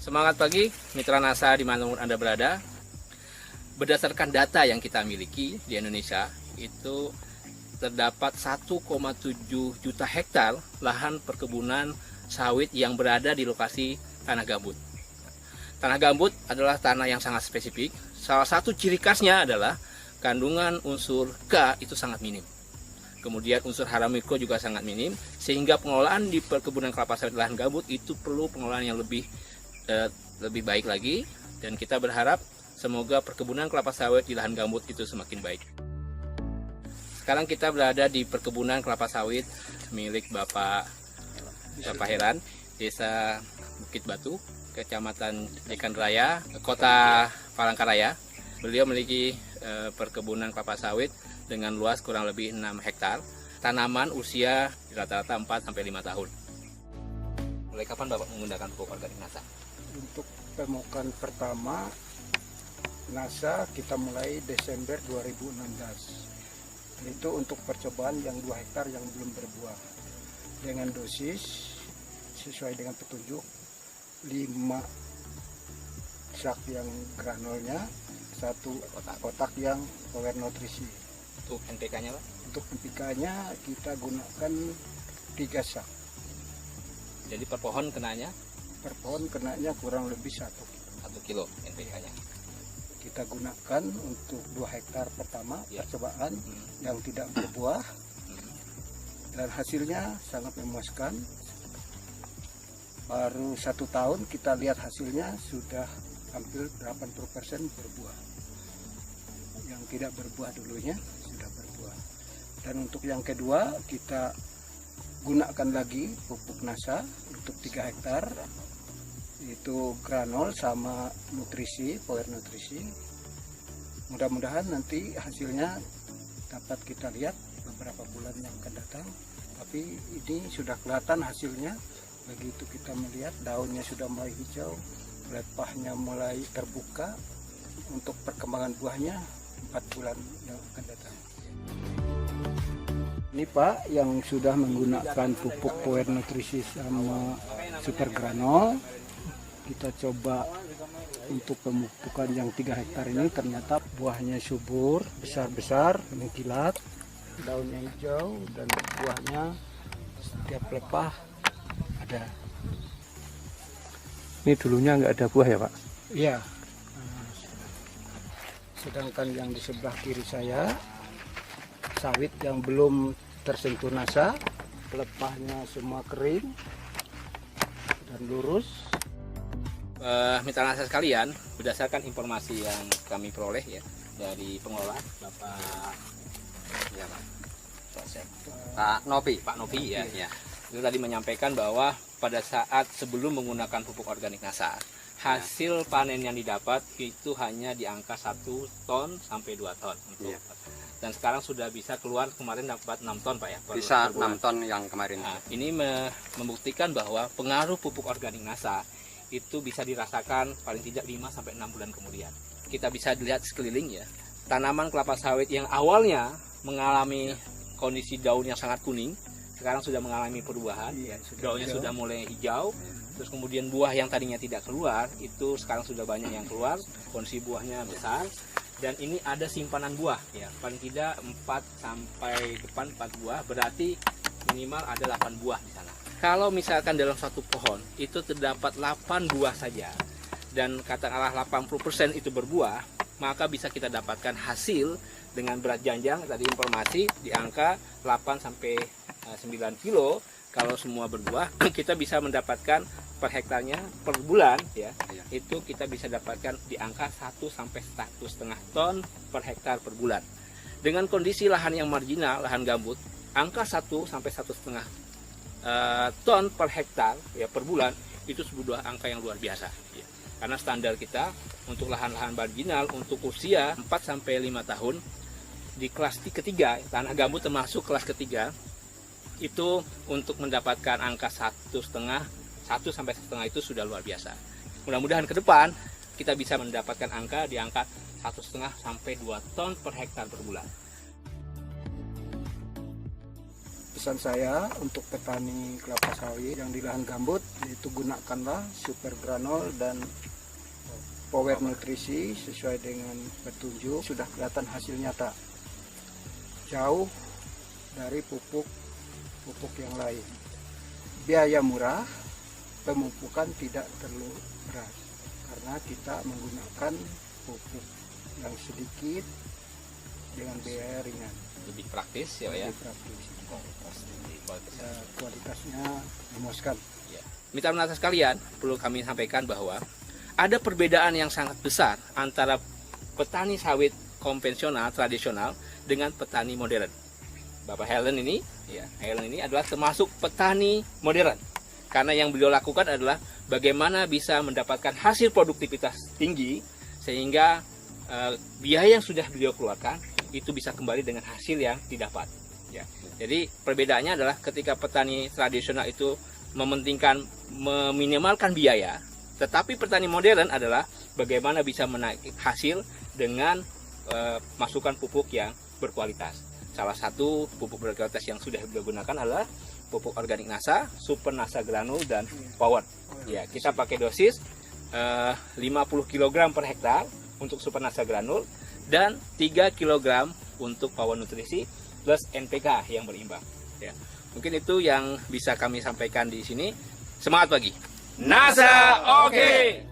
Semangat pagi, mitra NASA dimanapun Anda berada. Berdasarkan data yang kita miliki di Indonesia, itu terdapat 1,7 juta hektar lahan perkebunan sawit yang berada di lokasi tanah gambut. Tanah gambut adalah tanah yang sangat spesifik. Salah satu ciri khasnya adalah kandungan unsur K itu sangat minim. Kemudian unsur hara mikro juga sangat minim, sehingga pengelolaan di perkebunan kelapa sawit lahan gambut itu perlu pengelolaan yang lebih baik lagi, dan kita berharap semoga perkebunan kelapa sawit di lahan gambut itu semakin baik. Sekarang kita berada di perkebunan kelapa sawit milik Bapak Heran, Desa Bukit Batu, Kecamatan Jekan Raya, Kota Palangkaraya. Beliau memiliki perkebunan kelapa sawit dengan luas kurang lebih 6 hektar. Tanaman usia rata-rata 4-5 tahun. Mulai kapan Bapak menggunakan pupuk organik NASA? Untuk pemupukan pertama NASA kita mulai Desember 2016. Itu untuk percobaan yang 2 hektar yang belum berbuah. Dengan dosis sesuai dengan petunjuk 5 sak yang granulnya, 1 kotak yang power nutrisi. Untuk NPK-nya Pak? Untuk NPK-nya kita gunakan 3 sak. Jadi per pohon kenanya? Per pohon kenanya kurang lebih 1 kilo NPK-nya. Kita gunakan untuk 2 hektar pertama percobaan yang tidak berbuah, dan hasilnya sangat memuaskan. Baru 1 tahun kita lihat hasilnya sudah hampir 80% berbuah. Yang tidak berbuah dulunya sudah berbuah. Dan untuk yang kedua kita gunakan lagi pupuk NASA untuk 3 hektar, itu granul sama nutrisi, power nutrisi. Mudah-mudahan nanti hasilnya dapat kita lihat beberapa bulan yang akan datang. Tapi ini sudah kelihatan hasilnya. Begitu kita melihat daunnya sudah mulai hijau, pelepahnya mulai terbuka. Untuk perkembangan buahnya 4 bulan yang akan datang. Ini Pak yang sudah menggunakan pupuk power nutrisi sama super granul. Kita coba untuk pemupukan yang 3 hektar ini, ternyata buahnya subur, besar-besar, mengkilat, daunnya hijau, dan buahnya setiap pelepah ada. Ini dulunya nggak ada buah ya Pak? Iya. Sedangkan yang di sebelah kiri saya, sawit yang belum tersentuh NASA, pelepahnya semua kering dan lurus. Mitra NASA sekalian, berdasarkan informasi yang kami peroleh ya dari pengelola Pak Novi ya. Itu tadi menyampaikan bahwa pada saat sebelum menggunakan pupuk organik NASA, hasil panen yang didapat itu hanya di angka 1 ton sampai 2 ton untuk dan sekarang sudah bisa keluar, kemarin dapat 6 ton Pak ya. Bisa 6 ton yang kemarin. Nah, ini membuktikan bahwa pengaruh pupuk organik NASA itu bisa dirasakan paling tidak 5-6 bulan kemudian. Kita bisa lihat sekeliling ya, tanaman kelapa sawit yang awalnya mengalami kondisi daun yang sangat kuning, sekarang sudah mengalami perubahan, daunnya sudah mulai hijau, terus kemudian buah yang tadinya tidak keluar, itu sekarang sudah banyak yang keluar, kondisi buahnya besar, dan ini ada simpanan buah ya, paling tidak 4 buah, berarti minimal ada 8 buah di sana. Kalau misalkan dalam satu pohon itu terdapat 8 buah saja, dan katakanlah 80% itu berbuah, maka bisa kita dapatkan hasil dengan berat janjang tadi informasi di angka 8-9 kilo. Kalau semua berbuah, kita bisa mendapatkan per hektarnya per bulan ya, itu kita bisa dapatkan di angka 1-1,5 ton per hektar per bulan. Dengan kondisi lahan yang marginal, lahan gambut, angka 1-1,5 ton per hektar ya per bulan itu sebuah angka yang luar biasa ya. Karena standar kita untuk lahan-lahan marginal untuk usia 4-5 tahun di kelas ketiga, tanah gambut termasuk kelas ketiga, itu untuk mendapatkan angka 1,5 itu sudah luar biasa. Mudah-mudahan ke depan kita bisa mendapatkan angka di angka 1,5 sampai 2 ton per hektar per bulan. pesan saya untuk petani kelapa sawit yang di lahan gambut, yaitu gunakanlah super granul dan power nutrisi sesuai dengan petunjuk. Sudah kelihatan hasil nyata, jauh dari pupuk yang lain. Biaya murah, pemupukan tidak terlalu berat karena kita menggunakan pupuk yang sedikit dengan biaya ringan. Lebih praktis ya Pak ya. Lebih praktis. Ya, kualitasnya memuaskan. Ya. Mitra Nasa sekalian, perlu kami sampaikan bahwa ada perbedaan yang sangat besar antara petani sawit konvensional tradisional dengan petani modern. Bapak Helen ini adalah termasuk petani modern. Karena yang beliau lakukan adalah bagaimana bisa mendapatkan hasil produktivitas tinggi sehingga biaya yang sudah beliau keluarkan itu bisa kembali dengan hasil yang didapat. Ya. Jadi perbedaannya adalah ketika petani tradisional itu meminimalkan biaya, tetapi petani modern adalah bagaimana bisa menaiki hasil dengan masukan pupuk yang berkualitas. Salah satu pupuk berkualitas yang sudah beliau gunakan adalah pupuk organik Nasa, Super Nasa Granul dan Power. Ya, kita pakai dosis 50 kg per hektar untuk Super Nasa Granul dan 3 kg untuk Power Nutrisi plus NPK yang berimbang. Ya. Mungkin itu yang bisa kami sampaikan di sini. Semangat pagi. Nasa oke.